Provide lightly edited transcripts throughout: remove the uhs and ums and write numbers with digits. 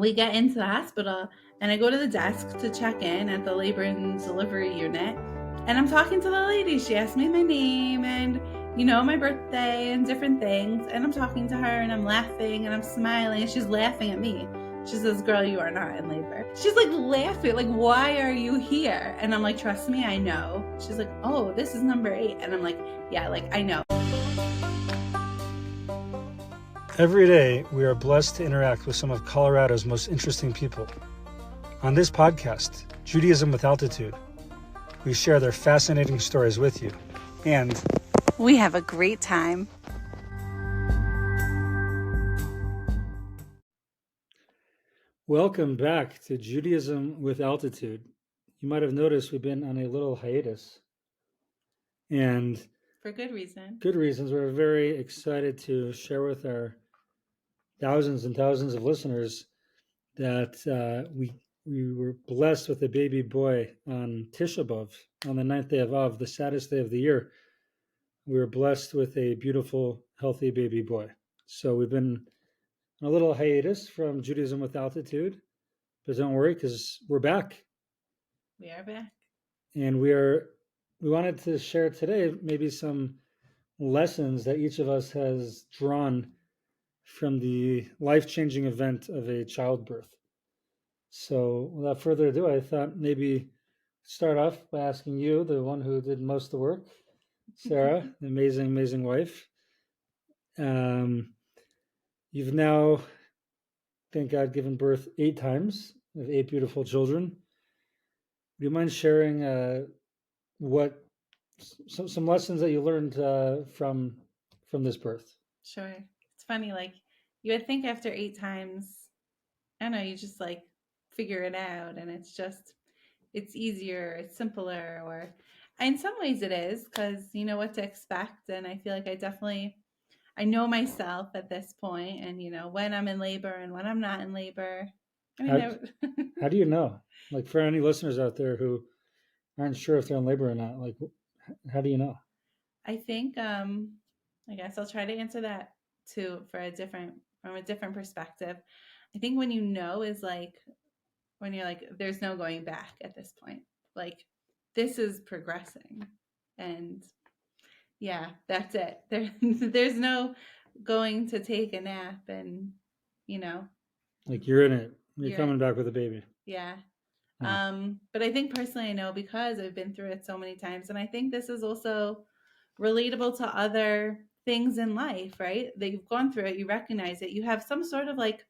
we get into the hospital and I go to the desk to check in at the labor and delivery unit. And I'm talking to the lady. She asked me my name and, my birthday and different things. And I'm talking to her and I'm laughing and I'm smiling and she's laughing at me. She says, "Girl, you are not in labor." She's like laughing, like, "Why are you here?" And I'm like, "Trust me, I know." She's like, "Oh, this is number 8." And I'm like, "Yeah, like, I know." Every day, we are blessed to interact with some of Colorado's most interesting people. On this podcast, Judaism with Altitude, we share their fascinating stories with you, and we have a great time. Welcome back to Judaism with Altitude. You might have noticed we've been on a little hiatus, and for good reason. Good reasons. We're very excited to share with our thousands and thousands of listeners that we were blessed with a baby boy on Tisha B'Av, on the 9th day of Av, the saddest day of the year. We were blessed with a beautiful, healthy baby boy. So we've been on a little hiatus from Judaism with Altitude, but don't worry, because we're back. We are back. And we wanted to share today maybe some lessons that each of us has drawn from the life-changing event of a childbirth. So without further ado, I thought maybe start off by asking you, the one who did most of the work, Sarah, the amazing wife. You've now, thank God, given birth 8 times with 8 beautiful children. Do you mind sharing what some lessons that you learned from this birth? Sure. It's funny, like you would think after 8 times, I don't know, you just like figure it out and it's easier, it's simpler, or in some ways it is, because you know what to expect. And I feel like I know myself at this point, and when I'm in labor and when I'm not in labor. I mean, how do you know? Like, for any listeners out there who aren't sure if they're in labor or not, like, how do you know? I think I guess I'll try to answer that too from a different perspective. I think when you know is like when you're like, there's no going back at this point. Like, this is progressing, and yeah, that's it. There's no going to take a nap, and like you're in it. You're coming back with a baby. Yeah. But I think personally, I know because I've been through it so many times, and I think this is also relatable to other things in life, right? That you've gone through it, you recognize it, you have some sort of like,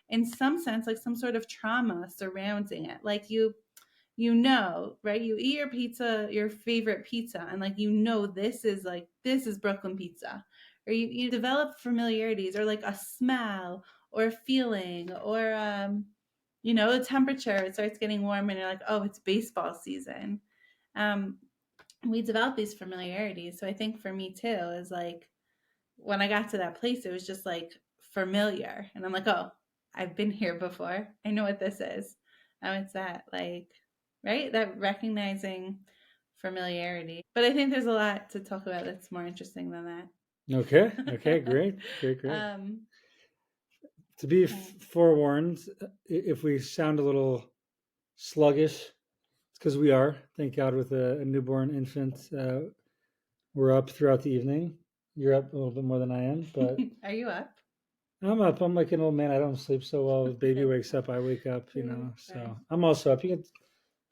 in some sense, like some sort of trauma surrounding it. Like right? You eat your pizza, your favorite pizza, and like this is Brooklyn pizza. Or you develop familiarities, or like a smell or a feeling, or the temperature, it starts getting warm and you're like, oh, it's baseball season. We develop these familiarities. So I think for me too is like when I got to that place, it was just like familiar, and I'm like, oh, I've been here before. I know what this is. It's that like, right? That recognizing familiarity. But I think there's a lot to talk about that's more interesting than that. Okay, great. To be forewarned, if we sound a little sluggish, it's because we are. Thank God, with a newborn infant, we're up throughout the evening. You're up a little bit more than I am, but are you up? I'm up. I'm like an old man. I don't sleep so well. The baby wakes up, I wake up. So right. I'm also up. You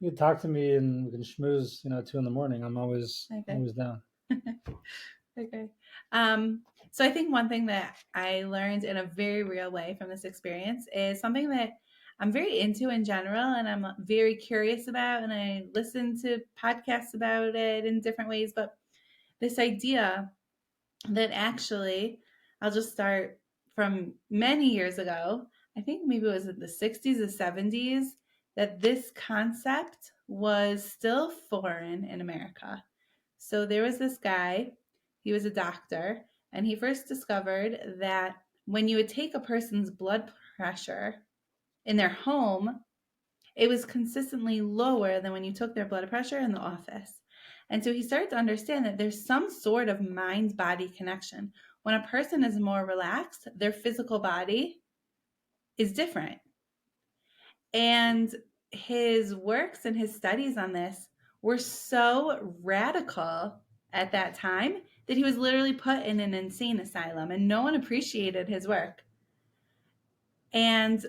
can talk to me and we can schmooze. 2 a.m. I'm always down. Okay. So I think one thing that I learned in a very real way from this experience is something that I'm very into in general, and I'm very curious about, and I listen to podcasts about it in different ways. But this idea that actually, I'll just start from many years ago. I think maybe it was in the 60s or 70s that this concept was still foreign in America. So there was this guy, he was a doctor, and he first discovered that when you would take a person's blood pressure in their home, it was consistently lower than when you took their blood pressure in the office. And so he started to understand that there's some sort of mind-body connection. When a person is more relaxed, their physical body is different. And his works and his studies on this were so radical at that time that he was literally put in an insane asylum and no one appreciated his work. And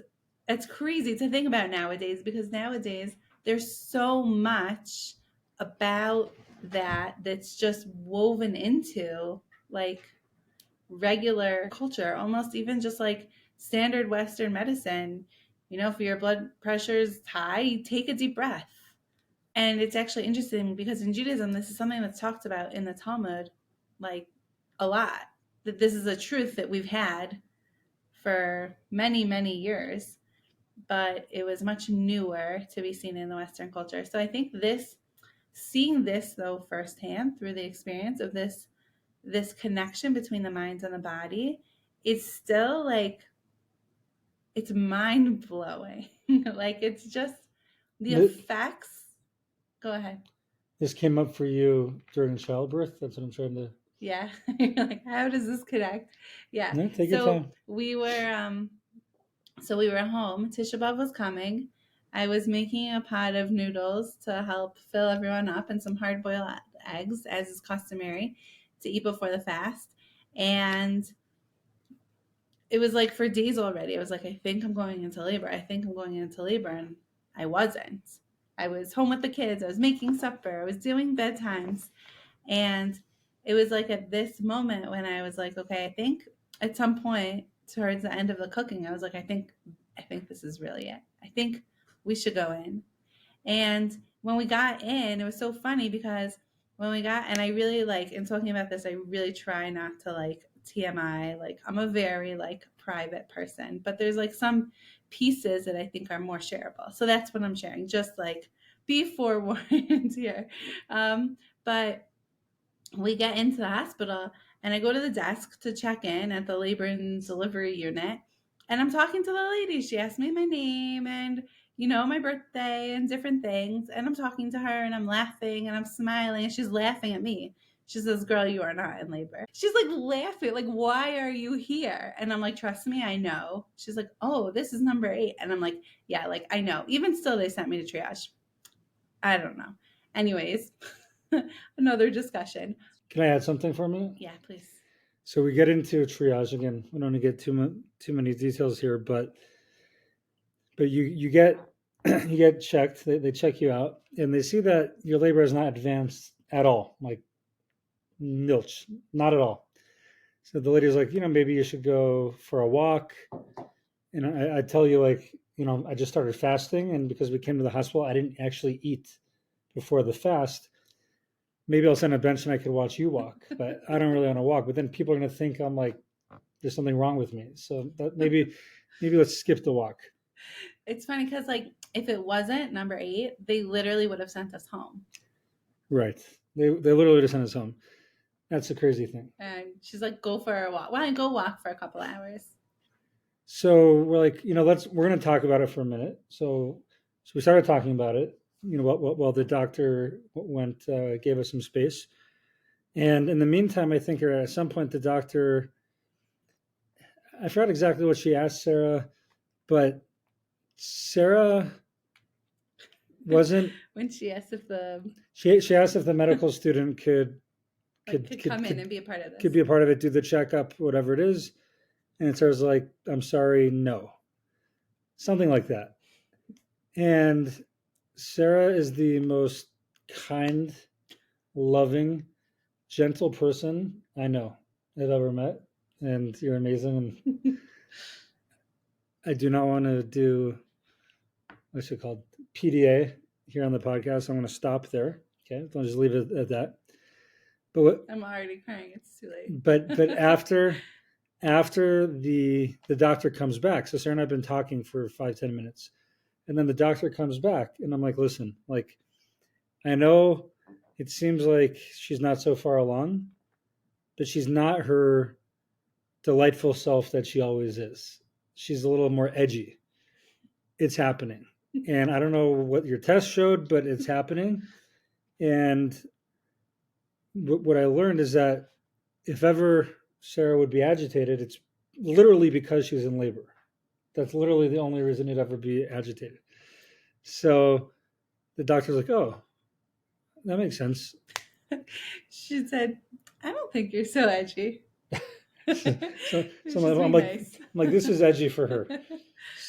it's crazy to think about nowadays because nowadays there's so much about that that's just woven into like regular culture, almost even just like standard Western medicine. You know, if your blood pressure is high, take a deep breath. And it's actually interesting because in Judaism, this is something that's talked about in the Talmud like a lot. That this is a truth that we've had for many, many years, but it was much newer to be seen in the Western culture. So I think seeing this though firsthand through the experience of this connection between the mind and the body, it's still like it's mind blowing. Like it's just the effects. Go ahead. This came up for you during childbirth. That's what I'm trying to. Yeah. You're like, how does this connect? Yeah. No, take your So time. we were home. Tisha B'Av was coming. I was making a pot of noodles to help fill everyone up and some hard boiled eggs, as is customary to eat before the fast. And it was like for days already. I was like, I think I'm going into labor. I think I'm going into labor. And I wasn't. I was home with the kids. I was making supper. I was doing bedtimes. And it was like at this moment when I was like, okay, I think at some point towards the end of the cooking, I was like, I think this is really it. I think we should go in. And when we got in, it was so funny because when we got, and I really like, in talking about this, I really try not to like TMI. Like, I'm a very like private person, but there's like some pieces that I think are more shareable. So that's what I'm sharing. Just like be forewarned here. But we get into the hospital and I go to the desk to check in at the labor and delivery unit. And I'm talking to the lady. She asked me my name and, my birthday and different things. And I'm talking to her and I'm laughing and I'm smiling and she's laughing at me. She says, "Girl, you are not in labor." She's like laughing, like, "Why are you here?" And I'm like, "Trust me, I know." She's like, "Oh, this is number 8." And I'm like, "Yeah, like, I know." Even still, they sent me to triage. I don't know. Anyways, another discussion. Can I add something for a minute? Yeah, please. So we get into triage again. We don't want to get too many details here, but you get you get checked. They check you out, and they see that your labor is not advanced at all, like nilch, not at all. So the lady's like, maybe you should go for a walk. And I tell you, like, I just started fasting, and because we came to the hospital, I didn't actually eat before the fast. Maybe I'll send a bench and I could watch you walk, but I don't really want to walk. But then people are going to think I'm like, there's something wrong with me. So that maybe let's skip the walk. It's funny because, like, if it wasn't number 8, they literally would have sent us home. Right. They literally just sent us home. That's the crazy thing. And she's like, "Go for a walk." Why don't you go walk for a couple hours? So we're like, we're going to talk about it for a minute. So we started talking about it. While the doctor went gave us some space, and in the meantime, I think at some point the doctor, I forgot exactly what she asked Sara, but Sara wasn't. When she asked if the She asked if the medical student could come in and be a part of could this. be a part of it, do the checkup, whatever it is, and Sara's like, "I'm sorry, no," something like that. And Sara is the most kind, loving, gentle person I know I've ever met, and you're amazing. And I do not want to do what's it called PDA here on the podcast. I'm going to stop there. Okay, I'll just leave it at that. But I'm already crying. It's too late. but after the doctor comes back, so Sarah and I've been talking for 5-10 minutes, and then the doctor comes back, and I'm like, listen, like, I know it seems like she's not so far along, but she's not her delightful self that she always is. She's a little more edgy. It's happening. And I don't know what your test showed, but it's happening. And what I learned is that if ever Sara would be agitated, it's literally because she's in labor. That's literally the only reason you'd ever be agitated. So the doctor's like, oh, that makes sense. She said, I don't think you're so edgy. so She's just being nice. I'm like, this is edgy for her.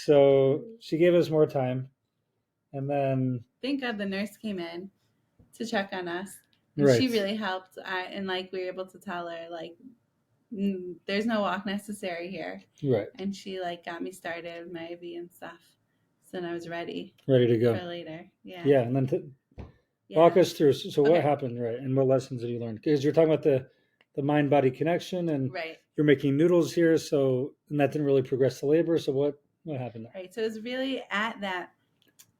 So she gave us more time, and then Thank God the nurse came in to check on us, and she right, really helped. And like we were able to tell her like, there's no walk necessary here, right, and she like got me started with my IV and stuff. So then I was ready ready to for go. later. Yeah, Yeah, and then walk yeah. us through. So what Okay, happened, right? And what lessons did you learn? Because you're talking about the mind body connection, and right. you're making noodles here. So and that didn't really progress to labor. So what happened there? Right. So it was really at that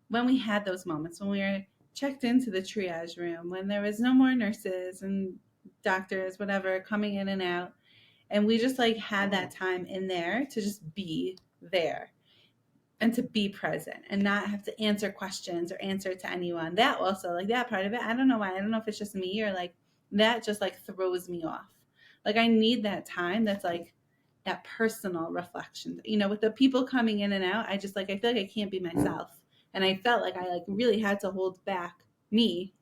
when we had those moments when we were checked into the triage room, when there was no more nurses and doctors, whatever, coming in and out, and we just like had that time in there to just be there and to be present and not have to answer questions or answer to anyone. That also, like that part of it, I don't know why. I don't know if it's just me or like that just like throws me off. Like I need that time that's like that personal reflection. You know, with the people coming in and out, I just like I feel like I can't be myself. And I felt like I like really had to hold back me.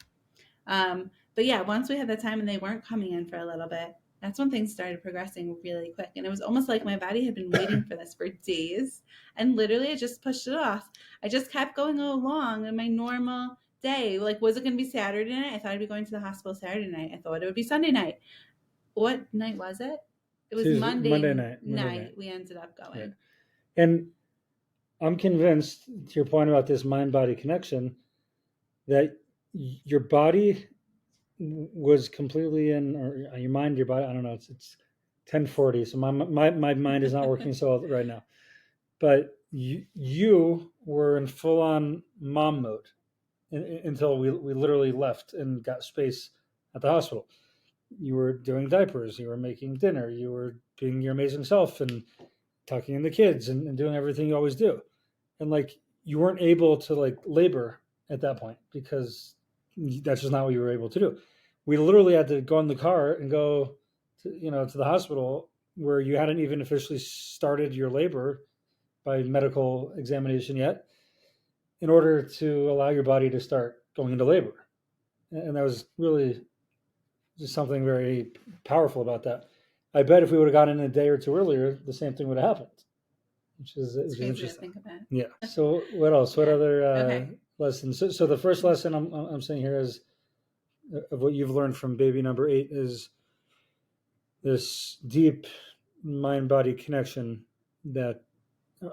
But yeah, once we had the time and they weren't coming in for a little bit, that's when things started progressing really quick. And it was almost like my body had been waiting for this for days. And literally, I just pushed it off. I just kept going along in my normal day. Like, was it going to be Saturday night? I thought I'd be going to the hospital Saturday night. I thought it would be Sunday night. What night was it? It was Tuesday, Monday Monday night night, we ended up right? going. And I'm convinced, to your point about this mind body connection, that your body was completely in, or your mind, your body. I don't know. It's 10:40, so my mind is not working so well right now. But you were in full on mom mode until we literally left and got space at the hospital. You were doing diapers, you were making dinner, you were being your amazing self and tucking in the kids and doing everything you always do. And like you weren't able to like labor at that point because that's just not what you were able to do. We literally had to go in the car and go to the hospital where you hadn't even officially started your labor by medical examination yet in order to allow your body to start going into labor. And that was really just something very powerful about that. I bet if we would have gotten in a day or two earlier, the same thing would have happened, It's which is crazy to interesting. think about. Yeah. So what else? What Yeah. other Okay. lessons? So the first lesson I'm saying here is of what you've learned from baby number 8 is this deep mind body connection that uh,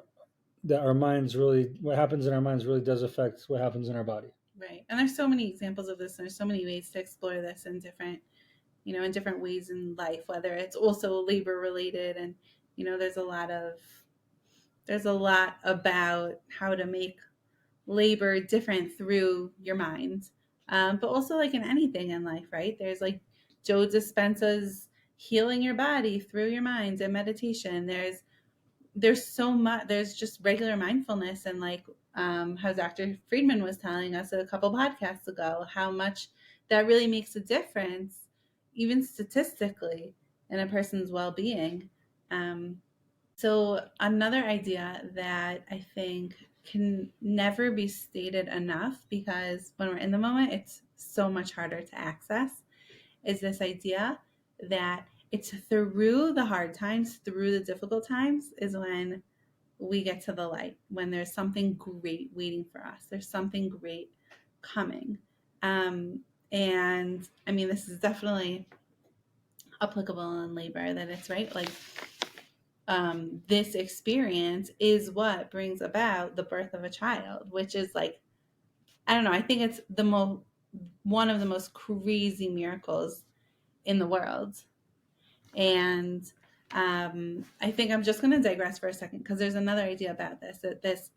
that our minds really what happens in our minds really does affect what happens in our body. Right. And there's so many examples of this. And there's so many ways to explore this in different, in different ways in life, whether it's also labor related and, there's a lot about how to make labor different through your mind. But also like in anything in life, right? There's like Joe Dispenza's healing your body through your mind and meditation. There's so much, there's just regular mindfulness and like how Dr. Friedman was telling us a couple podcasts ago how much that really makes a difference even statistically in a person's well-being. So another idea that I think can never be stated enough because when we're in the moment it's so much harder to access is this idea that it's through the hard times, through the difficult times, is when we get to the light, when there's something great waiting for us. There's something great coming. Um, and I mean, this is definitely applicable in labor that it's right. Like, this experience is what brings about the birth of a child, which is like, I don't know, I think it's one of the most crazy miracles in the world. And I think I'm just going to digress for a second because there's another idea about this that this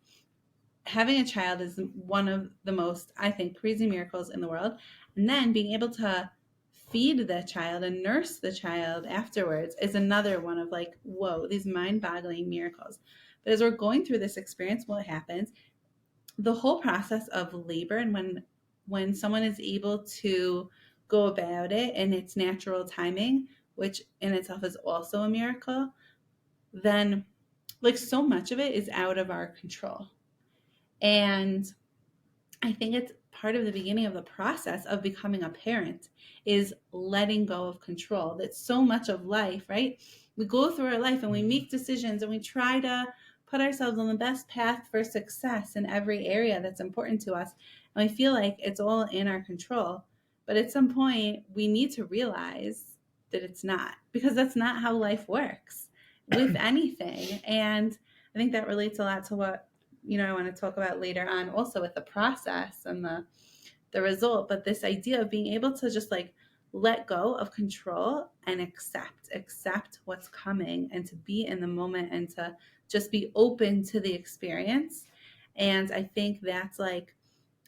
having a child is one of the most, I think, crazy miracles in the world. And then being able to feed the child and nurse the child afterwards is another one of like, whoa, these mind boggling miracles. But as we're going through this experience, what happens? The whole process of labor and when someone is able to go about it in its natural timing, which in itself is also a miracle, then like so much of it is out of our control. And I think it's part of the beginning of the process of becoming a parent is letting go of control. That's so much of life, right? We go through our life and we make decisions and we try to put ourselves on the best path for success in every area that's important to us. And we feel like it's all in our control. But at some point, we need to realize that it's not, because that's not how life works with anything. And I think that relates a lot to what I want to talk about later on, also with the process and the result. But this idea of being able to just like let go of control and accept what's coming, and to be in the moment and to just be open to the experience. And I think that's like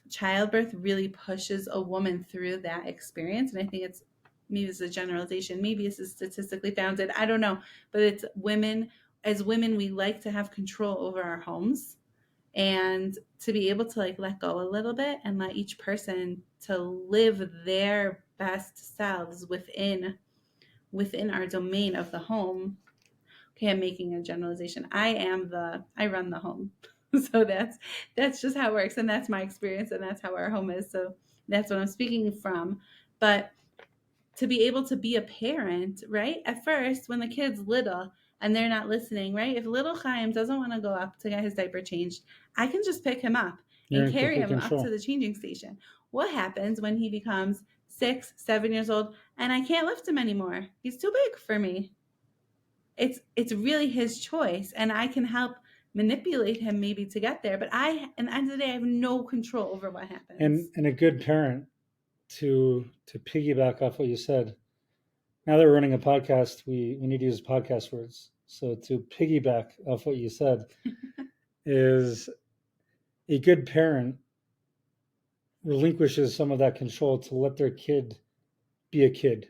childbirth really pushes a woman through that experience. And I think it's, maybe it's a generalization, maybe this is statistically founded, I don't know, but it's women, as women, we like to have control over our homes, and to be able to like let go a little bit and let each person to live their best selves within our domain of the home. Okay, I'm making a generalization. I run the home. So that's just how it works, and that's my experience, and that's how our home is. So that's what I'm speaking from. But to be able to be a parent, right? At first, when the kid's little and they're not listening, right? If little Chaim doesn't want to go up to get his diaper changed, I can just pick him up You're and in carry complete him up to control. the changing station. What happens when he becomes 6, 7 years old and I can't lift him anymore? He's too big for me. It's really his choice, and I can help manipulate him maybe to get there, but in the end of the day, I have no control over what happens. And a good parent, to piggyback off what you said. Now that we're running a podcast, we need to use podcast words. So to piggyback off what you said is a good parent relinquishes some of that control to let their kid be a kid,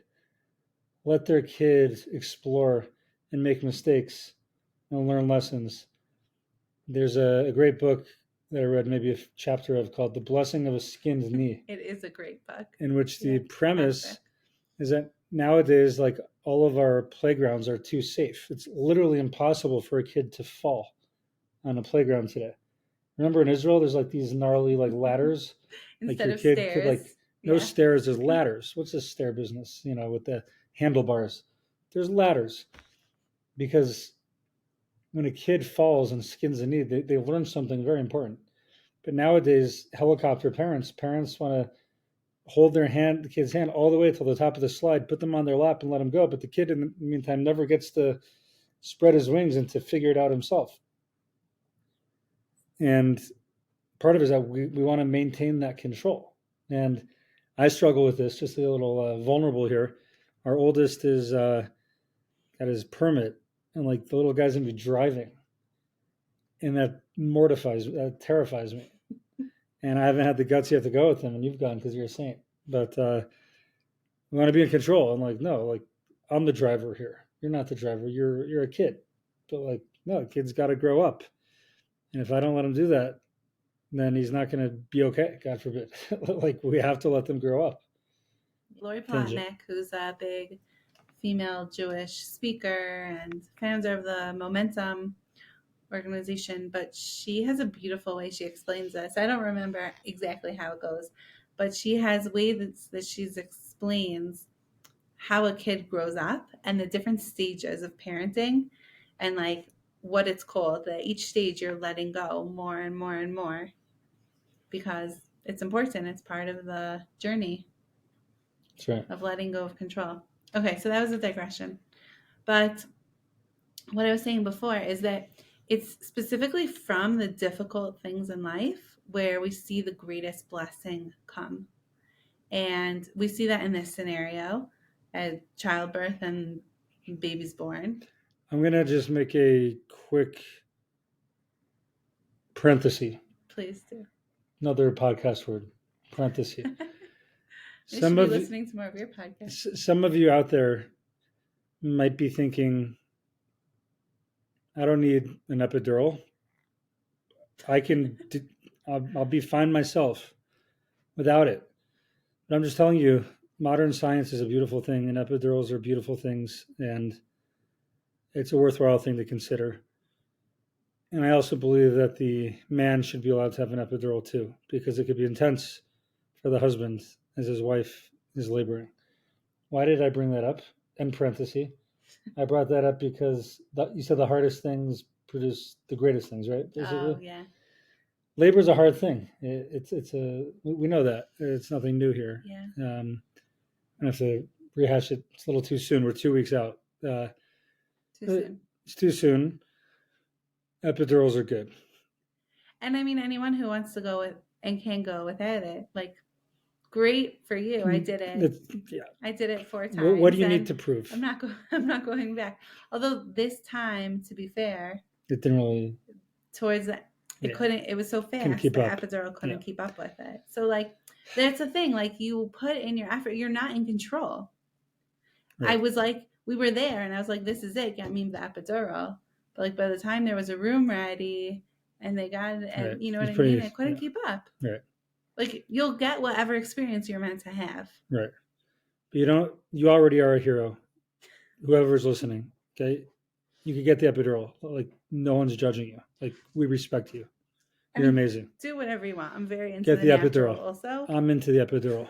let their kid explore and make mistakes and learn lessons. There's a great book that I read, maybe a chapter of, called "The Blessing of a Skinned Knee," It is a great book. in which the Yeah, premise classic. is that nowadays, like, all of our playgrounds are too safe. It's literally impossible for a kid to fall on a playground today. Remember in Israel, there's like these gnarly like ladders. Like Instead your of kid could stairs. like, no Yeah. stairs, there's ladders. What's this stair business? With the handlebars. There's ladders because when a kid falls and skins a knee, they learn something very important. But nowadays, helicopter parents want to hold the kid's hand all the way to the top of the slide, put them on their lap, and let them go. But the kid, in the meantime, never gets to spread his wings and to figure it out himself. And part of it is that we want to maintain that control. And I struggle with this, just a little vulnerable here. Our oldest is got his permit, and like the little guy's gonna be driving, and that terrifies me. And I haven't had the guts yet to go with him, and you've gone because you're a saint. But we want to be in control. I'm like, no, like, I'm the driver here. You're not the driver. You're a kid. But like, no, the kid's got to grow up. And if I don't let him do that, then he's not going to be okay. God forbid. Like, we have to let them grow up. Lori Kenji. Plotnick, who's a big female Jewish speaker and founder of the Momentum organization, but she has a beautiful way she explains this. I don't remember exactly how it goes, but she has ways that she explains how a kid grows up and the different stages of parenting, and like what it's called, that each stage you're letting go more and more and more, because it's important. It's part of the journey That's right. of letting go of control. Okay, so that was a digression. But what I was saying before is that it's specifically from the difficult things in life where we see the greatest blessing come. And we see that in this scenario at childbirth and babies born. I'm going to just make a quick parenthesis, Please do. another podcast word, parenthesis. I should Some be of listening to more of your podcast. some of you out there might be thinking, I don't need an epidural. I can, I'll be fine myself without it. But I'm just telling you, modern science is a beautiful thing, and epidurals are beautiful things, and it's a worthwhile thing to consider. And I also believe that the man should be allowed to have an epidural too, because it could be intense for the husband as his wife is laboring. Why did I bring that up? In parenthesis, I brought that up because you said the hardest things produce the greatest things, right? Oh Basically, yeah, labor is a hard thing. It's a we know that it's nothing new here. yeah. I have to rehash it. It's a little too soon. We're 2 weeks out. Too soon. It's too soon. Epidurals are good. And I mean, anyone who wants to go with and can go without it, like, great for you. I did it. Yeah. I did it 4 What times, do you need and to prove? I'm not going back. Although this time, to be fair, It didn't really. towards the, it Yeah. couldn't. It was so Couldn't fast. keep The up. epidural couldn't Yeah. keep up with it. So like, that's the thing. Like, you put in your effort. You're not in control. I Right. was like, we were there, and I was like, this is it. Got me the epidural. But like, by the time there was a room ready, and they got it, and Right. you know what It's I mean, pretty. it couldn't Yeah. keep up. Right. Like, you'll get whatever experience you're meant to have. Right. But you don't. You already are a hero. Whoever's listening, okay, you could get the epidural. Like, no one's judging you. Like, we respect you. I You're mean, amazing. do whatever you want. I'm very into Get the the natural epidural. also. I'm into the epidural.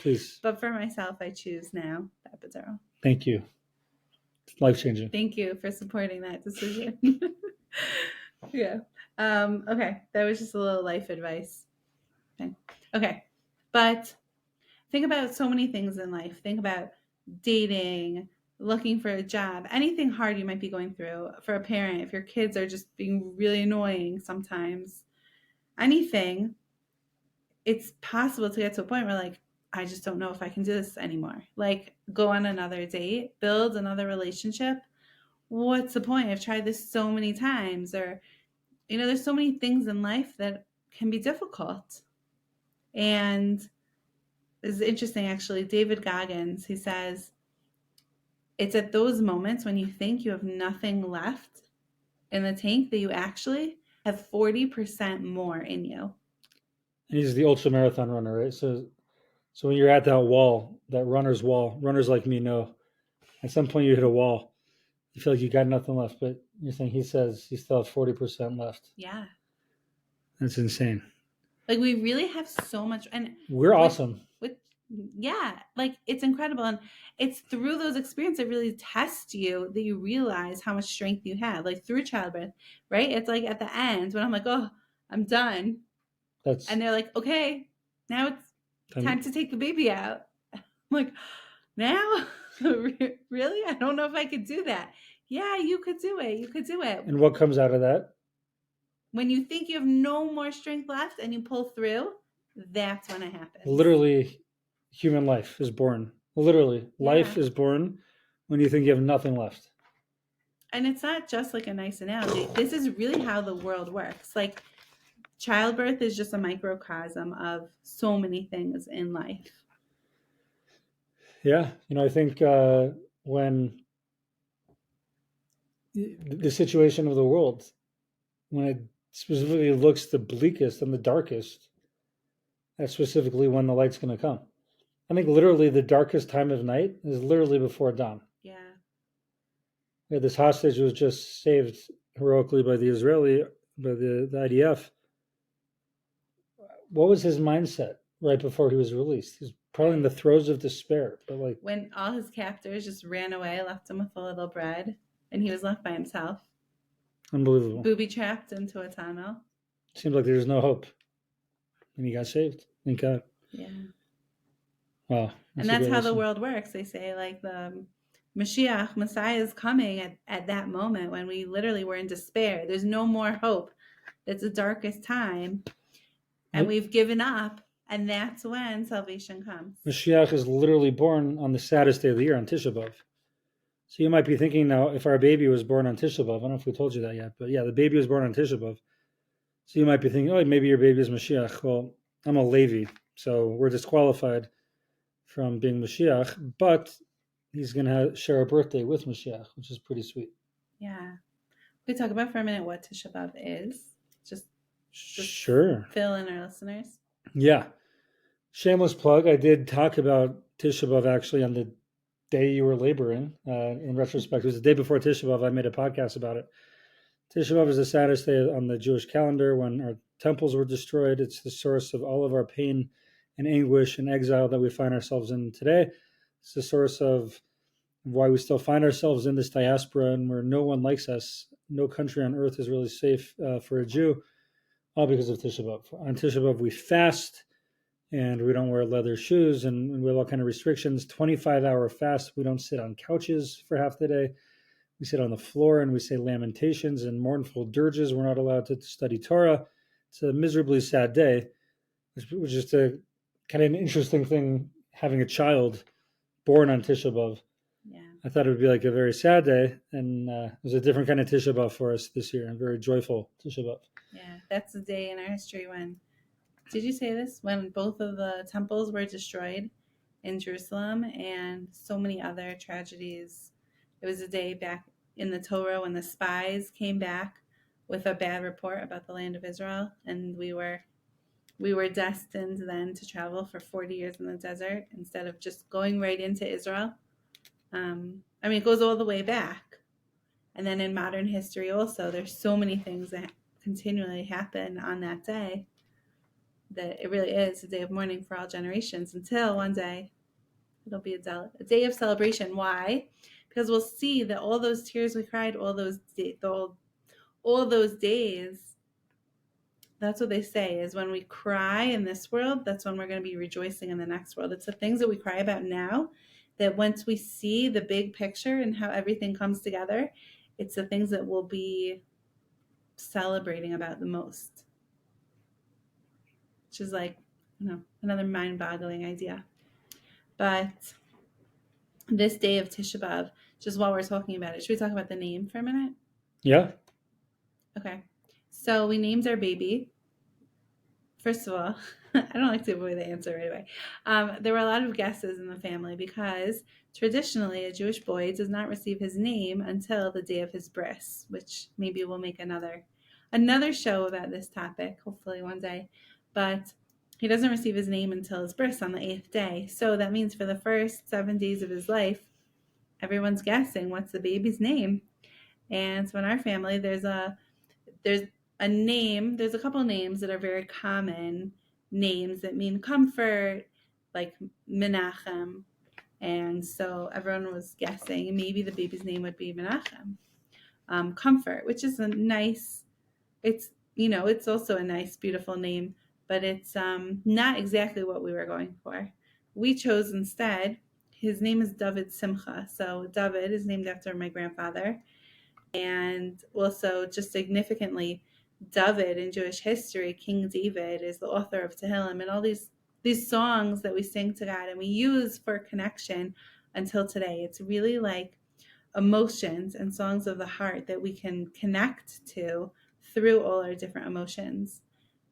Please. But for myself, I choose now the epidural. Thank you. It's life changing. Thank you for supporting that decision. Yeah. Okay. That was just a little life advice. Okay. But think about so many things in life. Think about dating, looking for a job, anything hard you might be going through for a parent, if your kids are just being really annoying sometimes, anything, it's possible to get to a point where, like, I just don't know if I can do this anymore. Like, go on another date, build another relationship. What's the point? I've tried this so many times. Or, you know, there's so many things in life that can be difficult. And this is interesting, actually. David Goggins, he says, it's at those moments when you think you have nothing left in the tank that you actually have 40% more in you. And he's the ultra marathon runner, right? So when you're at that wall, that runner's wall, runners like me know at some point you hit a wall. You feel like you got nothing left, but you're saying he says you still have 40% left. Yeah. That's insane. Like, we really have so much, and we're awesome. Yeah, like, it's incredible. And it's through those experiences that really test you that you realize how much strength you have, like through childbirth, right? It's like at the end when I'm like, oh, I'm done. And they're like, okay, now it's time to take the baby out. I'm like, now? Really? I don't know if I could do that. Yeah, you could do it. You could do it. And what comes out of that? When you think you have no more strength left and you pull through, that's when it happens. Literally, human life is born. Literally, life is born when you think you have nothing left. And it's not just like a nice analogy. This is really how the world works. Like, childbirth is just a microcosm of so many things in life. Yeah, I think when the situation of the world, when it specifically looks the bleakest and the darkest, that's specifically when the light's going to come. I think literally the darkest time of night is literally before dawn. Yeah. This hostage was just saved heroically by the IDF. What was his mindset right before he was released? He's probably in the throes of despair. But like, when all his captors just ran away, left him with a little bread, and he was left by himself. Unbelievable. Booby trapped into a tunnel. Seemed like there was no hope. And he got saved. Thank God. Yeah. Wow. And that's how the world works. They say, like, the Messiah is coming at that moment when we literally were in despair. There's no more hope. It's the darkest time. And we've given up. And that's when salvation comes. Mashiach is literally born on the saddest day of the year, on Tisha B'Av. So you might be thinking now, if our baby was born on Tisha B'Av, I don't know if we told you that yet, but yeah, the baby was born on Tisha B'Av. So you might be thinking, oh, maybe your baby is Mashiach. Well, I'm a Levi, so we're disqualified from being Mashiach, but he's going to share a birthday with Mashiach, which is pretty sweet. Yeah. We talk about for a minute what Tisha B'Av is. Just sure. Fill in our listeners. Yeah. Shameless plug. I did talk about Tisha B'Av actually on the day you were laboring. In retrospect, it was the day before Tisha B'Av. I made a podcast about it. Tisha B'Av is the saddest day on the Jewish calendar when our temples were destroyed. It's the source of all of our pain and anguish and exile that we find ourselves in today. It's the source of why we still find ourselves in this diaspora and where no one likes us. No country on earth is really safe for a Jew, all because of Tisha B'Av. On Tisha B'Av, we fast and we don't wear leather shoes and we have all kind of restrictions. 25-hour fast. We don't sit on couches for half the day. We sit on the floor and we say lamentations and mournful dirges. We're not allowed to study Torah. It's a miserably sad day, which was just a kind of an interesting thing having a child born on Tisha B'Av. Yeah. I thought it would be like a very sad day, and it was a different kind of Tisha B'Av for us this year, a very joyful Tisha B'Av. Yeah, that's the day in our history when, did you say this? When both of the temples were destroyed in Jerusalem and so many other tragedies. It was a day back in the Torah when the spies came back with a bad report about the land of Israel, and we were destined then to travel for 40 years in the desert instead of just going right into Israel. I mean, it goes all the way back. And then in modern history also, there's so many things that continually happen on that day that it really is a day of mourning for all generations until one day it'll be a day of celebration. Why? Because we'll see that all those tears we cried, all those days, that's what they say is when we cry in this world, that's when we're going to be rejoicing in the next world. It's the things that we cry about now that once we see the big picture and how everything comes together, it's the things that we'll be celebrating about the most, which is like, another mind-boggling idea. But this day of Tisha B'Av, just while we're talking about it, should we talk about the name for a minute? Yeah. Okay. So we named our baby. First of all, I don't like to give away the answer right away. There were a lot of guesses in the family because traditionally a Jewish boy does not receive his name until the day of his bris, which maybe we'll make another show about this topic, hopefully one day. But he doesn't receive his name until his bris on the 8th day. So that means for the first 7 days of his life, everyone's guessing what's the baby's name. And so in our family, there's a name, there's a couple names that are very common names that mean comfort, like Menachem. And so everyone was guessing maybe the baby's name would be Menachem. Comfort, which is a nice, it's also a nice, beautiful name, but it's not exactly what we were going for. We chose instead, his name is David Simcha. So David is named after my grandfather. And also, just significantly, David in Jewish history, King David, is the author of Tehillim and all these songs that we sing to God and we use for connection until today. It's really like emotions and songs of the heart that we can connect to through all our different emotions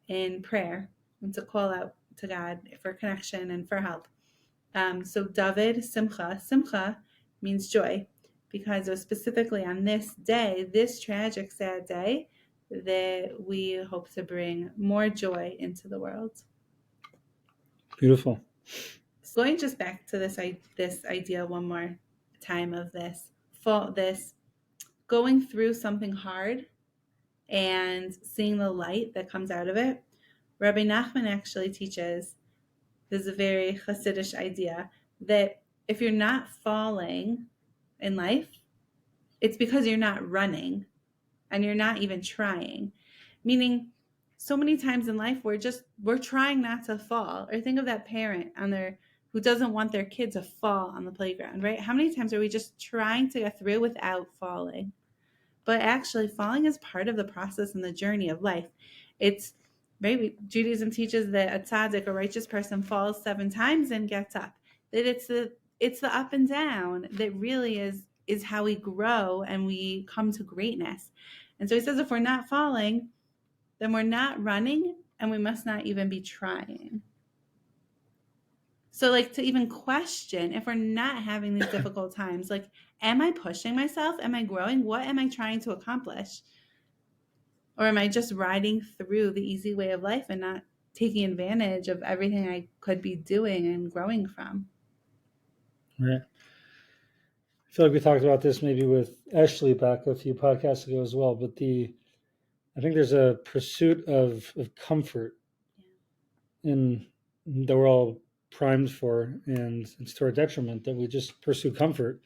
in prayer and to call out to God for connection and for help. So David, Simcha means joy because it was specifically on this day, this tragic, sad day, that we hope to bring more joy into the world. Beautiful. So going just back to this idea one more time of this going through something hard and seeing the light that comes out of it. Rabbi Nachman actually teaches, this is a very Hasidic idea, that if you're not falling in life, it's because you're not running and you're not even trying. Meaning, so many times in life we're trying not to fall. Or think of that parent who doesn't want their kid to fall on the playground, right? How many times are we just trying to get through without falling? But actually, falling is part of the process and the journey of life. It's maybe Judaism teaches that a tzaddik, a righteous person, falls 7 times and gets up. That it's the up and down that really is how we grow and we come to greatness. And so he says if we're not falling, then we're not running and we must not even be trying. So like to even question if we're not having these difficult times, like, am I pushing myself? Am I growing? What am I trying to accomplish? Or am I just riding through the easy way of life and not taking advantage of everything I could be doing and growing from? Right. feel like we talked about this maybe with Ashley back a few podcasts ago as well, but I think there's a pursuit of comfort in that we're all primed for, and it's to our detriment that we just pursue comfort.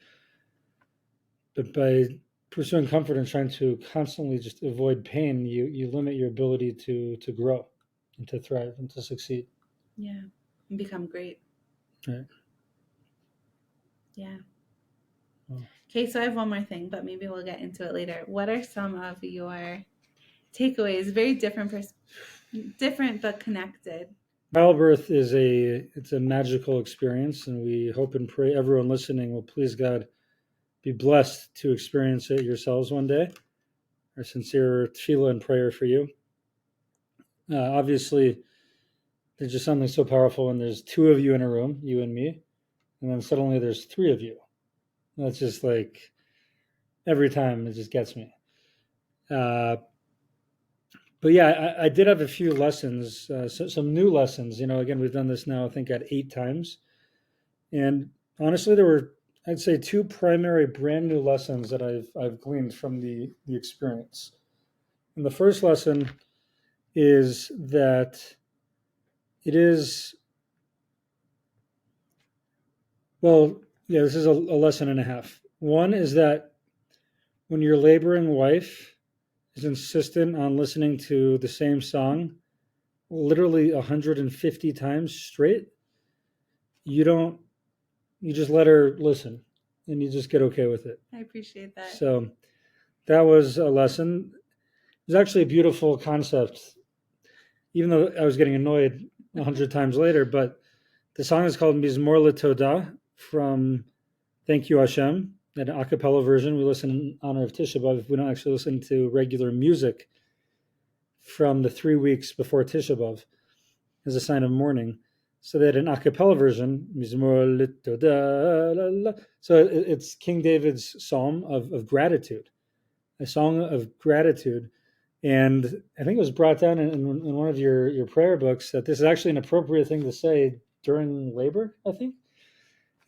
But by pursuing comfort and trying to constantly just avoid pain, you limit your ability to grow and to thrive and to succeed. Yeah. And become great. Right. Yeah. Well, Okay, so I have one more thing, but maybe we'll get into it later. What are some of your takeaways? Very different but connected. childbirth is it's a magical experience, and we hope and pray everyone listening will please God be blessed to experience it yourselves one day. Our sincere tefillah and prayer for you. Obviously, there's just something so powerful when there's two of you in a room, you and me, and then suddenly there's three of you. That's just like every time it just gets me. But yeah, I did have a few lessons, some new lessons. Again, we've done this now, I think, at 8 times. And honestly, there were, I'd say, two primary brand new lessons that I've gleaned from the experience. And the first lesson is that it is, well, yeah, this is a lesson and a half. One is that when your laboring wife is insistent on listening to the same song literally 150 times straight, you don't, you just let her listen and you just get okay with it. I appreciate that. So that was a lesson. It was actually a beautiful concept, even though I was getting annoyed 100 times later. But the song is called Mizmor LeTodah, from Thank You Hashem, an a cappella version. We listen in honor of Tisha B'Av. We don't actually listen to regular music from the 3 weeks before Tisha B'Av as a sign of mourning. So they had an a cappella version, Mizmor LeTodah. So it's King David's psalm of gratitude, a song of gratitude. And I think it was brought down in one of your prayer books that this is actually an appropriate thing to say during labor, I think.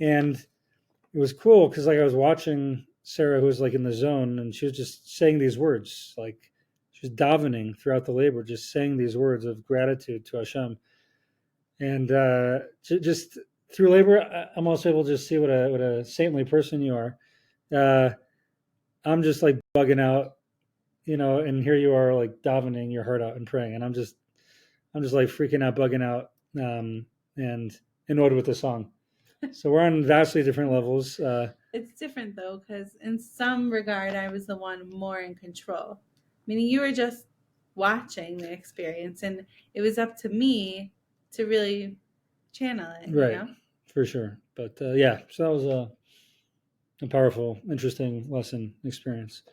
And it was cool because like I was watching Sarah, who was like in the zone, and she was just saying these words, like she was davening throughout the labor, just saying these words of gratitude to Hashem. And just through labor, I'm also able to just see what a saintly person you are. Uh, I'm just like bugging out, and here you are like davening your heart out and praying, and I'm just like freaking out, bugging out, and annoyed with the song. So we're on vastly different levels. It's different though, because in some regard, I was the one more in control. Meaning you were just watching the experience, and it was up to me to really channel it, Right, for sure. But yeah, so that was a powerful, interesting lesson experience.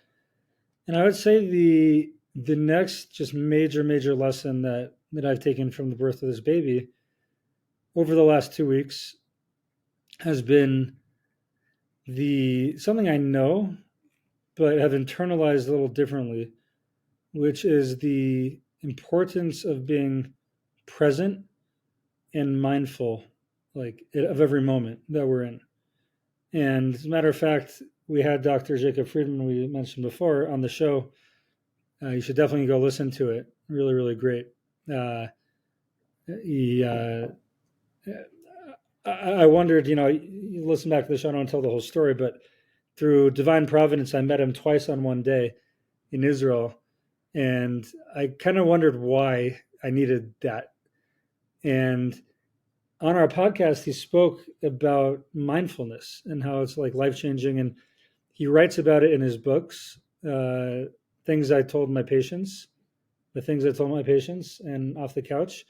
And I would say the next just major lesson that I've taken from the birth of this baby over the last 2 weeks has been the something I know but have internalized a little differently, which is the importance of being present and mindful, like of every moment that we're in. And as a matter of fact, we had Dr. Jacob Friedman, we mentioned before, on the show. You should definitely go listen to it. Really, really great. He, I wondered, you listen back to the show, I don't tell the whole story, but through divine providence, I met him twice on one day in Israel. And I kind of wondered why I needed that. And on our podcast, he spoke about mindfulness and how it's like life changing. And he writes about it in his books, things I told my patients, the things I told my patients, and Off the Couch.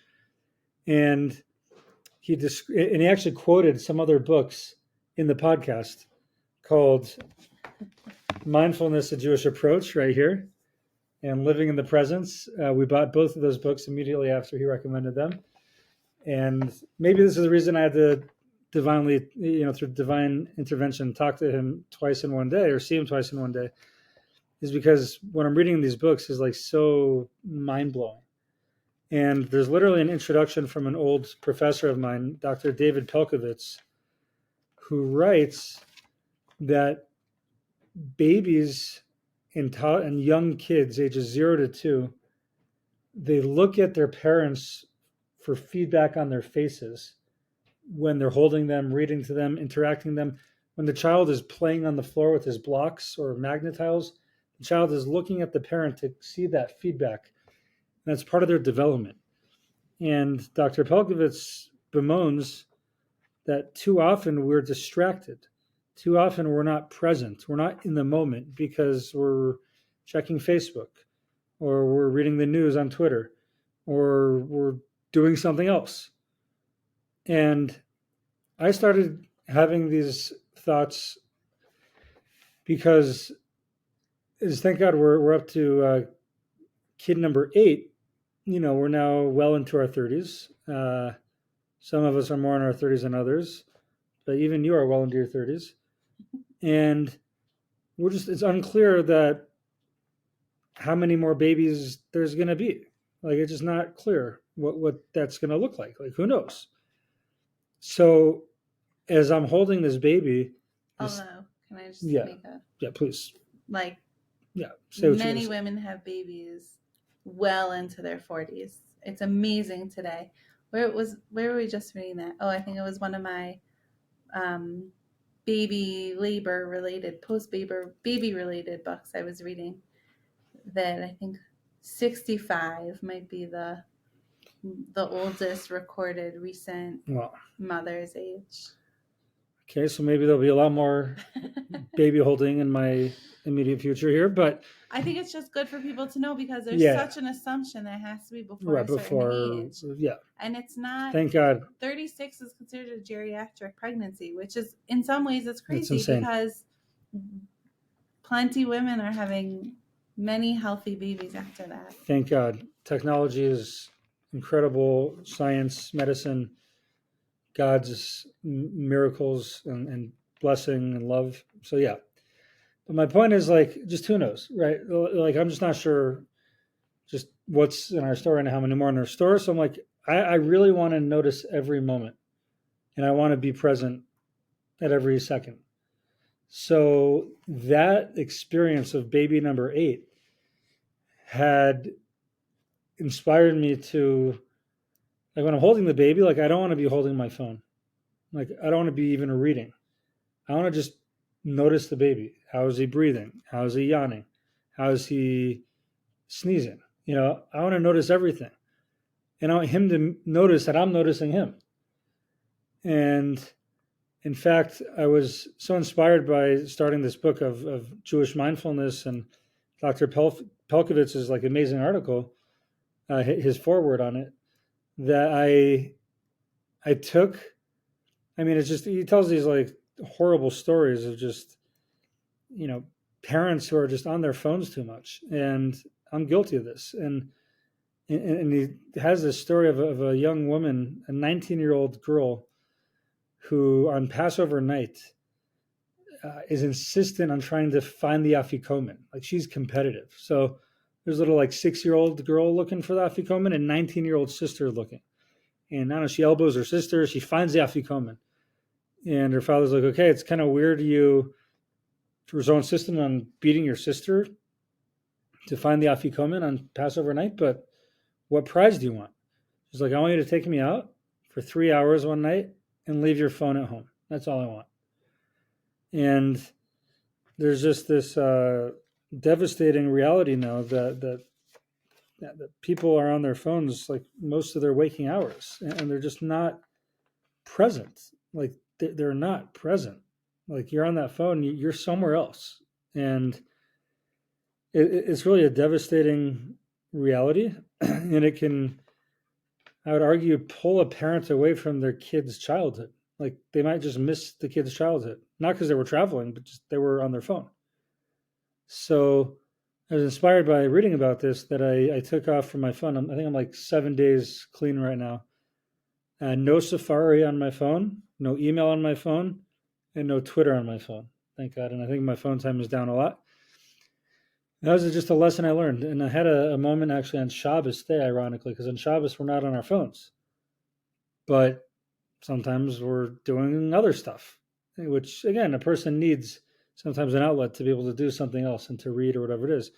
And he actually quoted some other books in the podcast called Mindfulness: A Jewish Approach, right here, and Living in the Presence. We bought both of those books immediately after he recommended them. And maybe this is the reason I had to divinely, through divine intervention, talk to him twice in one day or see him twice in one day, is because when I'm reading these books is like so mind blowing. And there's literally an introduction from an old professor of mine, Dr. David Pelkovitz, who writes that babies and young kids, ages 0 to 2, they look at their parents for feedback on their faces when they're holding them, reading to them, interacting with them. When the child is playing on the floor with his blocks or magnet tiles, the child is looking at the parent to see that feedback. And that's part of their development. And Dr. Pelkovitz bemoans that too often we're distracted. Too often we're not present. We're not in the moment because we're checking Facebook or we're reading the news on Twitter or we're doing something else. And I started having these thoughts because, thank God, we're up to kid number 8. We're now well into our 30s. Some of us are more in our 30s than others, but even you are well into your 30s. And it's unclear that how many more babies there's going to be. Like, it's just not clear what that's going to look like. Like, who knows? So as I'm holding this baby, Although, can I just yeah, make a yeah, please, like yeah, many women have babies well into their 40s. It's amazing today. Where were we just reading that? Oh, I think it was one of my baby labor related, post baby related books I was reading, that I think 65 might be the oldest recorded recent mother's age. Okay, so maybe there'll be a lot more baby holding in my immediate future here, but I think it's just good for people to know because there's such an assumption that it has to be before a certain age. Yeah. And it's not. Thank God. 36 is considered a geriatric pregnancy, which is, in some ways, it's crazy it's because plenty women are having many healthy babies after that. Thank God. Technology is incredible. Science, medicine, God's miracles and blessing and love. So yeah. But my point is, like, just who knows, right? Like, I'm just not sure just what's in our store and how many more in our store. So I'm like, I really want to notice every moment and I want to be present at every second. So that experience of baby number 8 had inspired me to, like, when I'm holding the baby, like, I don't want to be holding my phone. Like, I don't want to be even reading. I want to just notice the baby. How is he breathing? How is he yawning? How is he sneezing? I want to notice everything. And I want him to notice that I'm noticing him. And in fact, I was so inspired by starting this book of Jewish mindfulness and Dr. Pelkovitz's like amazing article, his foreword on it, that I took. I mean, it's just, he tells these like horrible stories of just, parents who are just on their phones too much, and I'm guilty of this. And he has this story of a young woman, a 19-year-old girl, who on Passover night is insistent on trying to find the afikomen. Like, she's competitive. So there's a little like 6-year-old girl looking for the afikomen and 19-year-old sister looking. And I don't know, she elbows her sister. She finds the afikomen. And her father's like, okay, it's kind of weird you were so insistent on beating your sister to find the afikomen on Passover night, but what prize do you want? She's like, I want you to take me out for 3 hours one night and leave your phone at home. That's all I want. And there's just this devastating reality now that people are on their phones like most of their waking hours, and they're just not present. Like, they're not present. Like, you're on that phone, you're somewhere else. And it's really a devastating reality. And it can, I would argue, pull a parent away from their kid's childhood. Like, they might just miss the kid's childhood, not because they were traveling, but just they were on their phone. So I was inspired by reading about this that I took off from my phone. I think I'm like 7 days clean right now. No Safari on my phone, no email on my phone, and no Twitter on my phone. Thank God. And I think my phone time is down a lot. That was just a lesson I learned. And I had a moment actually on Shabbos day, ironically, because on Shabbos we're not on our phones. But sometimes we're doing other stuff, which, again, a person needs sometimes an outlet to be able to do something else and to read or whatever it is.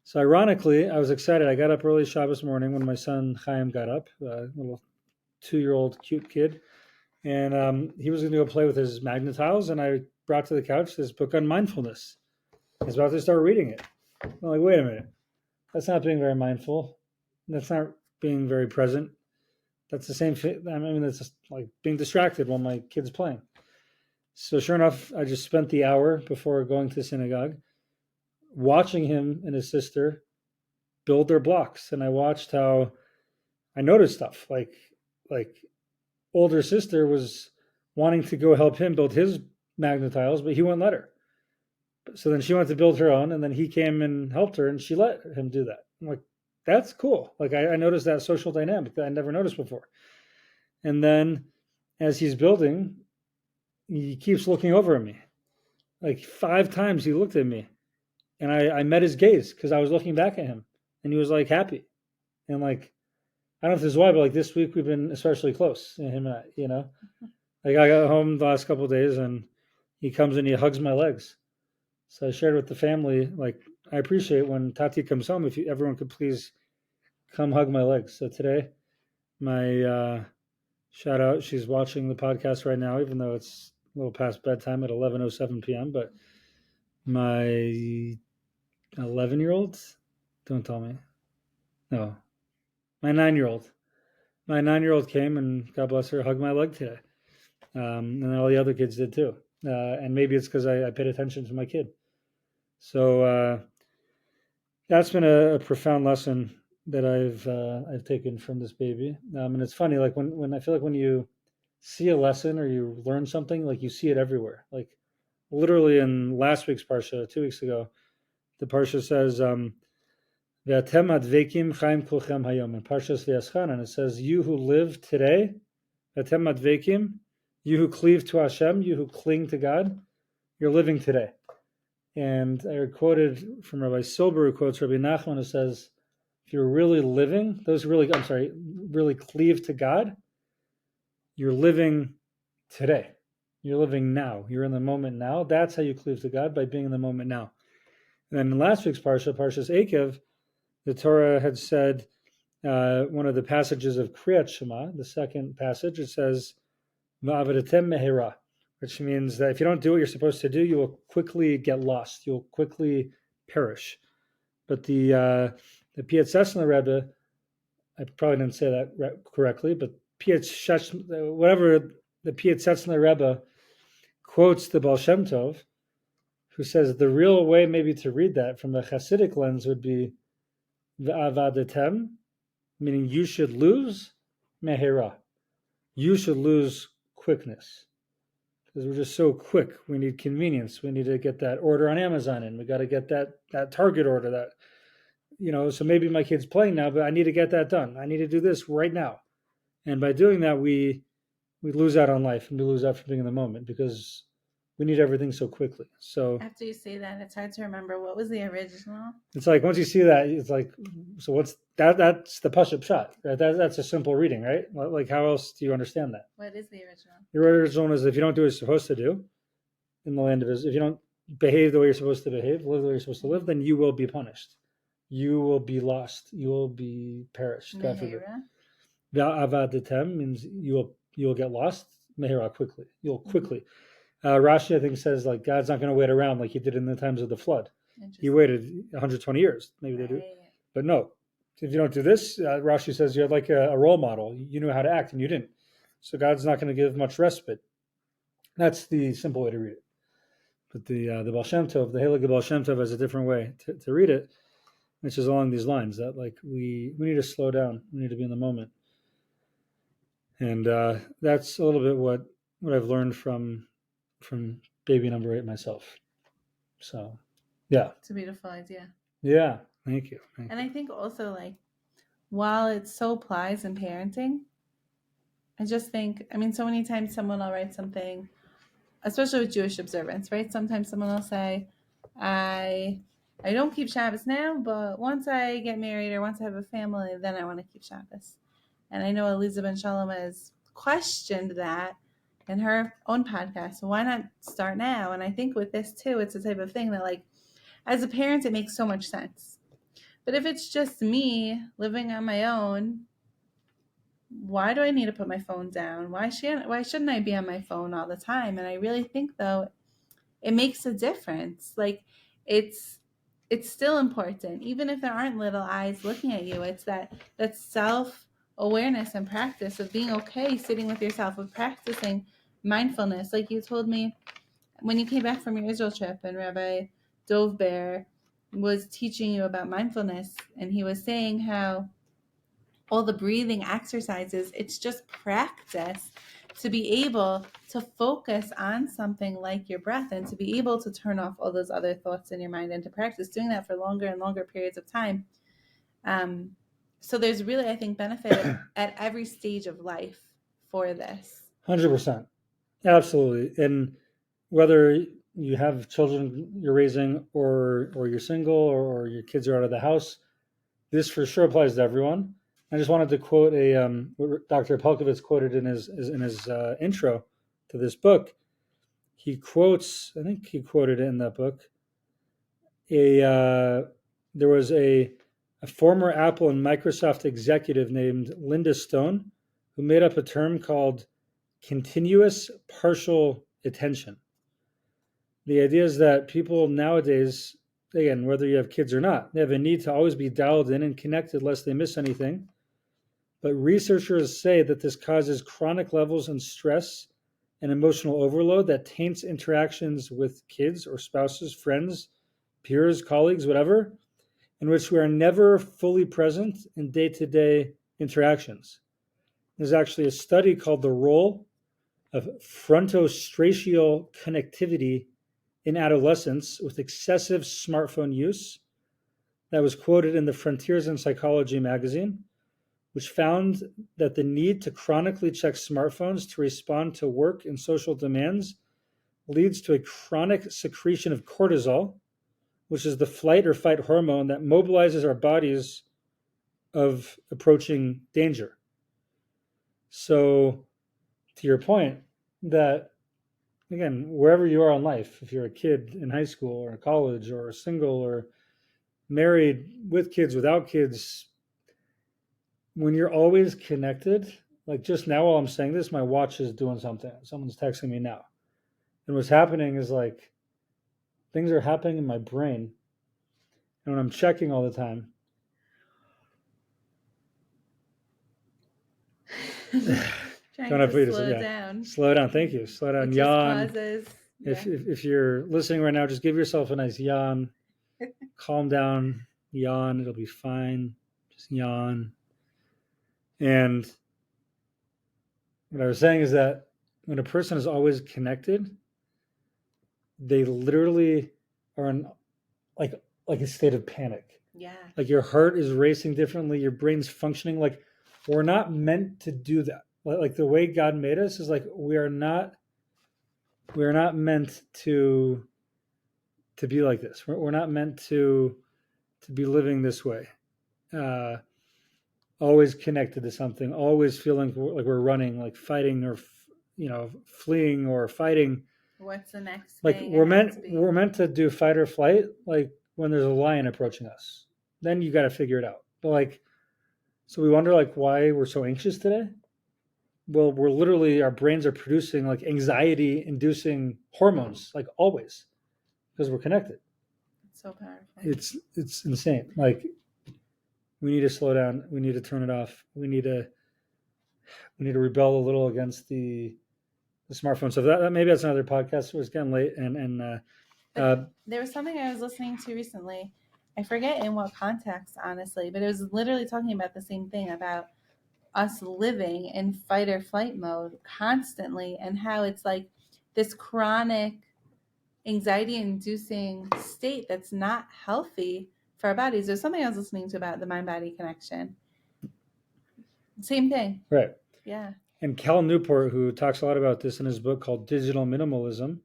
So ironically, I was excited. I got up early Shabbos morning when my son Chaim got up, a little 2-year-old cute kid, and he was going to go play with his magnetiles, and I brought to the couch this book on mindfulness. I was about to start reading it. I'm like, wait a minute, that's not being very mindful. That's not being very present. That's the same thing. I mean, it's just like being distracted while my kid's playing. So sure enough, I just spent the hour before going to synagogue watching him and his sister build their blocks, and I watched how I noticed stuff like older sister was wanting to go help him build his magnetiles, but he wouldn't let her. So then she went to build her own, and then he came and helped her, and she let him do that. I'm like, that's cool. Like I noticed that social dynamic that I never noticed before. And then as he's building, he keeps looking over at me. Like 5 times he looked at me, and I met his gaze because I was looking back at him, and he was like happy, and like I don't know if this is why, but like this week we've been especially close, him and I. Like I got home the last couple of days, and he comes and he hugs my legs. So I shared with the family, like I appreciate when Tati comes home. If everyone could please come hug my legs. So today, my shout out. She's watching the podcast right now, even though it's a little past bedtime at 11:07 p.m. But my 11-year-old, don't tell me, no, my 9-year-old, came and God bless her, hugged my leg today, and all the other kids did too. And maybe it's because I paid attention to my kid. So that's been a profound lesson that I've taken from this baby. And it's funny, like when I feel like when you see a lesson or you learn something, like you see it everywhere. Like literally in last week's parsha, 2 weeks ago, the parsha says, "Ve'atem advekim chaim kulchem hayom." In Parshas V'yaschanan, it says, "You who live today, ve'atem advekim, you who cleave to Hashem, you who cling to God, you're living today." And I quoted from Rabbi Silber, who quotes Rabbi Nachman, who says, if you're really living, really cleave to God, you're living today. You're living now. You're in the moment now. That's how you cleave to God, by being in the moment now. And then in last week's Parsha, Parshas Ekev, the Torah had said, one of the passages of Kriyat Shema, the second passage, it says, Va'avadetem mehera, which means that if you don't do what you're supposed to do, you will quickly get lost. You'll quickly perish. But the Pietzesna Rebbe, I probably didn't say that correctly, but whatever the Pietzesna Rebbe quotes the Baal Shem Tov, who says the real way maybe to read that from a Hasidic lens would be V'avadetem, meaning you should lose mehera. You should lose quickness. Because we're just so quick. We need convenience. We need to get that order on Amazon in. We got to get that Target order that, so maybe my kid's playing now, but I need to get that done. I need to do this right now. And by doing that, we lose out on life, and we lose out from being in the moment because we need everything so quickly. So after you say that, it's hard to remember what was the original. It's like once you see that, it's like, so what's that? That's the Pashup shot. Right? That's a simple reading, right? Like how else do you understand that? What is the original? The original is if you don't do what you're supposed to do in the land of Israel, if you don't behave the way you're supposed to behave, live the way you're supposed to live, then you will be punished. You will be lost. You will be perished. God forbid. Va'avadetem means you will get lost. Mehera, quickly. You'll quickly. Rashi, I think, says like God's not going to wait around like He did in the times of the flood. He waited 120 years. Maybe they do, but no. If you don't do this, Rashi says you're like a role model. You knew how to act and you didn't. So God's not going to give much respite. That's the simple way to read it. But the Baal Shem Tov, the Heilige Baal Shem Tov, has a different way to read it, which is along these lines that like we need to slow down. We need to be in the moment. And that's a little bit what I've learned from baby number 8 myself. So, yeah. It's a beautiful idea. Yeah. Thank you. And I think also like, while it so applies in parenting, I just think, so many times someone will write something, especially with Jewish observance, right? Sometimes someone will say, I don't keep Shabbos now, but once I get married or once I have a family, then I want to keep Shabbos. And I know Elizabeth Shalom has questioned that in her own podcast. So why not start now? And I think with this too, it's the type of thing that, like, as a parent, it makes so much sense. But if it's just me living on my own, why do I need to put my phone down? Why shouldn't I be on my phone all the time? And I really think, though, it makes a difference. Like, it's it's still important, even if there aren't little eyes looking at you. It's that self awareness and practice of being okay sitting with yourself, of practicing mindfulness. Like you told me when you came back from your Israel trip, and Rabbi Dov Bear was teaching you about mindfulness, and he was saying how all the breathing exercises, it's just practice to be able to focus on something like your breath, and to be able to turn off all those other thoughts in your mind, and to practice doing that for longer and longer periods of time. Um, so there's really, I think, benefit at every stage of life for this. 100%. Absolutely. And whether you have children you're raising, or you're single, or your kids are out of the house, this for sure applies to everyone. I just wanted to quote what Dr. Pelkovitz quoted in his intro to this book. He quotes, I think he quoted it in that book. There was a former Apple and Microsoft executive named Linda Stone who made up a term called continuous partial attention. The idea is that people nowadays, again, whether you have kids or not, they have a need to always be dialed in and connected lest they miss anything. But researchers say that this causes chronic levels of stress and emotional overload that taints interactions with kids or spouses, friends, peers, colleagues, whatever, in which we are never fully present in day-to-day interactions. There's actually a study called The Role of Frontostriatal Connectivity in Adolescence with Excessive Smartphone Use that was quoted in the Frontiers in Psychology magazine, which found that the need to chronically check smartphones to respond to work and social demands leads to a chronic secretion of cortisol, which is the flight or fight hormone that mobilizes our bodies of approaching danger. So, to your point, that again, wherever you are in life, if you're a kid in high school or college or single or married, with kids, without kids, when you're always connected, like just now while I'm saying this, my watch is doing something. Someone's texting me now. And what's happening is like things are happening in my brain. And when I'm checking all the time, Trying don't have to to slow yeah. down. Slow down. Thank you. Slow down. It just Yawn. causes, If you're listening right now, just give yourself a nice yawn. Calm down. Yawn. It'll be fine. Just yawn. And what I was saying is that when a person is always connected, they literally are in like a state of panic. yeah. Like your heart is racing differently, your brain's functioning. Like we're not meant to do that. Like the way God made us is like we are not meant to be like this. We're not meant to be living this way. Always connected to something, always feeling like we're running, like fighting, or fleeing or fighting. What's the next Like thing? we're meant to do fight or flight. Like when there's a lion approaching us, then you got to figure it out. But like, so we wonder like why we're so anxious today. Well, we're literally, our brains are producing like anxiety inducing hormones, like always, because we're connected. It's so powerful. It's insane. Like we need to slow down. We need to turn it off. We need to rebel a little against the smartphone. So that maybe that's another podcast. It was getting late, and there was something I was listening to recently. I forget in what context, honestly, but it was literally talking about the same thing, about us living in fight or flight mode constantly, and how it's like this chronic anxiety inducing state that's not healthy for our bodies. There's something I was listening to about the mind body connection. Same thing. Right. Yeah. And Cal Newport, who talks a lot about this in his book called Digital Minimalism,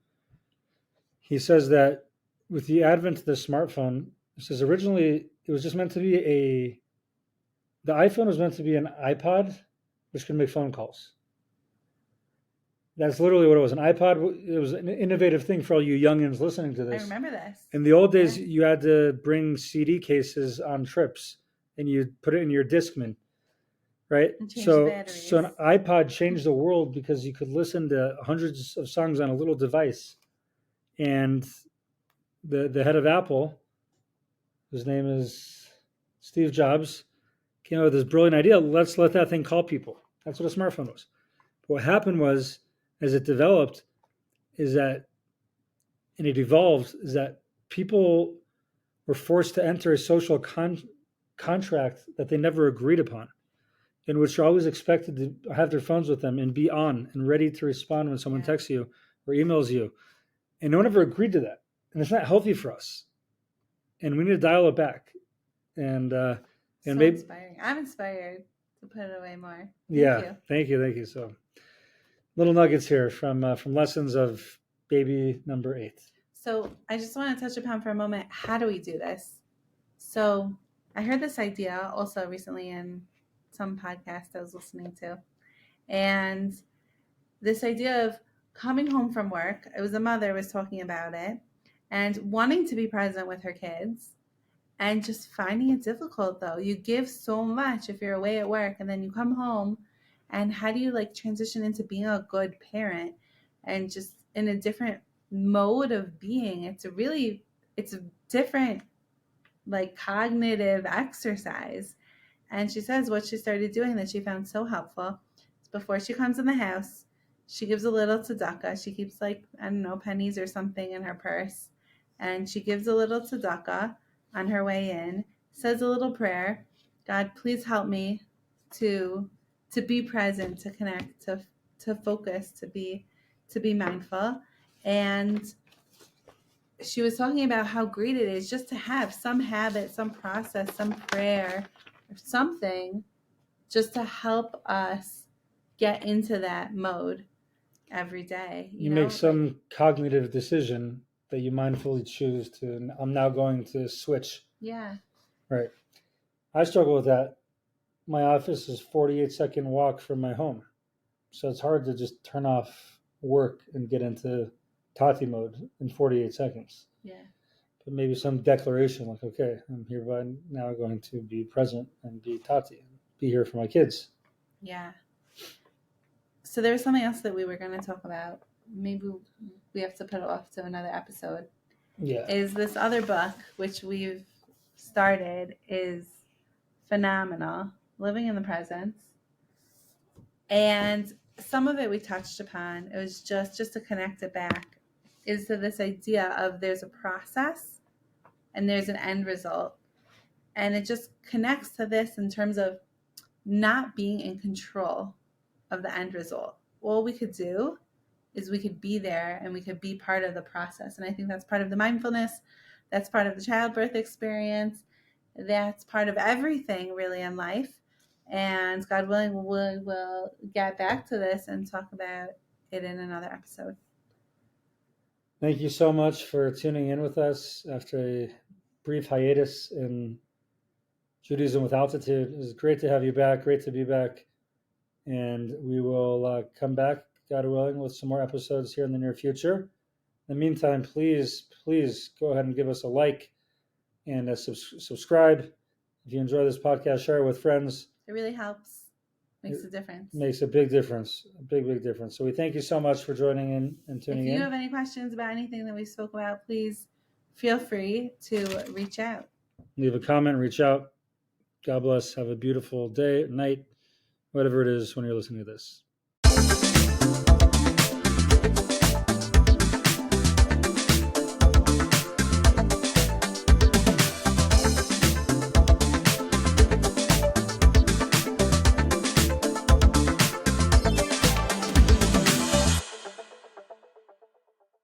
he says that with the advent of the smartphone, he says originally it was just meant to be the iPhone was meant to be an iPod which could make phone calls. That's literally what it was. An iPod. It was an innovative thing for all you youngins listening to I this. remember this. In the old days, Yeah. you had to bring CD cases on trips, and you put it in your Discman, right? And change the So an batteries. iPod changed the world because you could listen to hundreds of songs on a little device. And the head of Apple, whose name is Steve Jobs, came up with this brilliant idea. Let's let that thing call people. That's what a smartphone was. But what happened was, as it developed, is that and it evolved, is that people were forced to enter a social contract that they never agreed upon, in which you're always expected to have their phones with them and be on and ready to respond when someone Yeah. texts you or emails you. And no one ever agreed to that. And it's not healthy for us. And we need to dial it back. And So maybe inspiring. I'm inspired to put it away more. Thank you. So little nuggets here from lessons of baby number 8. So I just want to touch upon for a moment, how do we do this? So I heard this idea also recently in some podcast I was listening to. And this idea of coming home from work, it was a mother was talking about it, and wanting to be present with her kids and just finding it difficult though. You give so much if you're away at work and then you come home, and how do you like transition into being a good parent and just in a different mode of being? It's a different like cognitive exercise. And she says what she started doing that she found so helpful is before she comes in the house, she gives a little tzedakah. She keeps like, I don't know, pennies or something in her purse. And she gives a little tzedakah on her way in, says a little prayer. God, please help me to be present, to connect, to focus, to be mindful. And she was talking about how great it is just to have some habit, some process, some prayer, or something just to help us get into that mode every day. You make some cognitive decision that you mindfully choose to. I'm now going to switch. Yeah. Right. I struggle with that. My office is 48-second walk from my home, so it's hard to just turn off work and get into Tati mode in 48 seconds. Yeah. But maybe some declaration like, okay, I'm hereby now going to be present and be Tati, be here for my kids. Yeah. So there was something else that we were going to talk about. Maybe we have to put it off to another episode. Yeah. Is this other book, which we've started, is phenomenal. Living in the Presence. And some of it we touched upon. It was just to connect it back is to this idea of there's a process and there's an end result. And it just connects to this in terms of not being in control of the end result. All we could do is we could be there and we could be part of the process. And I think that's part of the mindfulness. That's part of the childbirth experience. That's part of everything really in life. And God willing, we'll get back to this and talk about it in another episode. Thank you so much for tuning in with us after a brief hiatus in Judaism with Altitude. It was great to have you back. Great to be back. And we will come back, God willing, with some more episodes here in the near future. In the meantime, please go ahead and give us a like and subscribe. If you enjoy this podcast, share it with friends. It really helps. Makes a difference. Makes a big difference. A big difference. So we thank you so much for joining in and tuning in. If you have any questions about anything that we spoke about, please feel free to reach out. Leave a comment, reach out. God bless. Have a beautiful day, night, whatever it is when you're listening to this.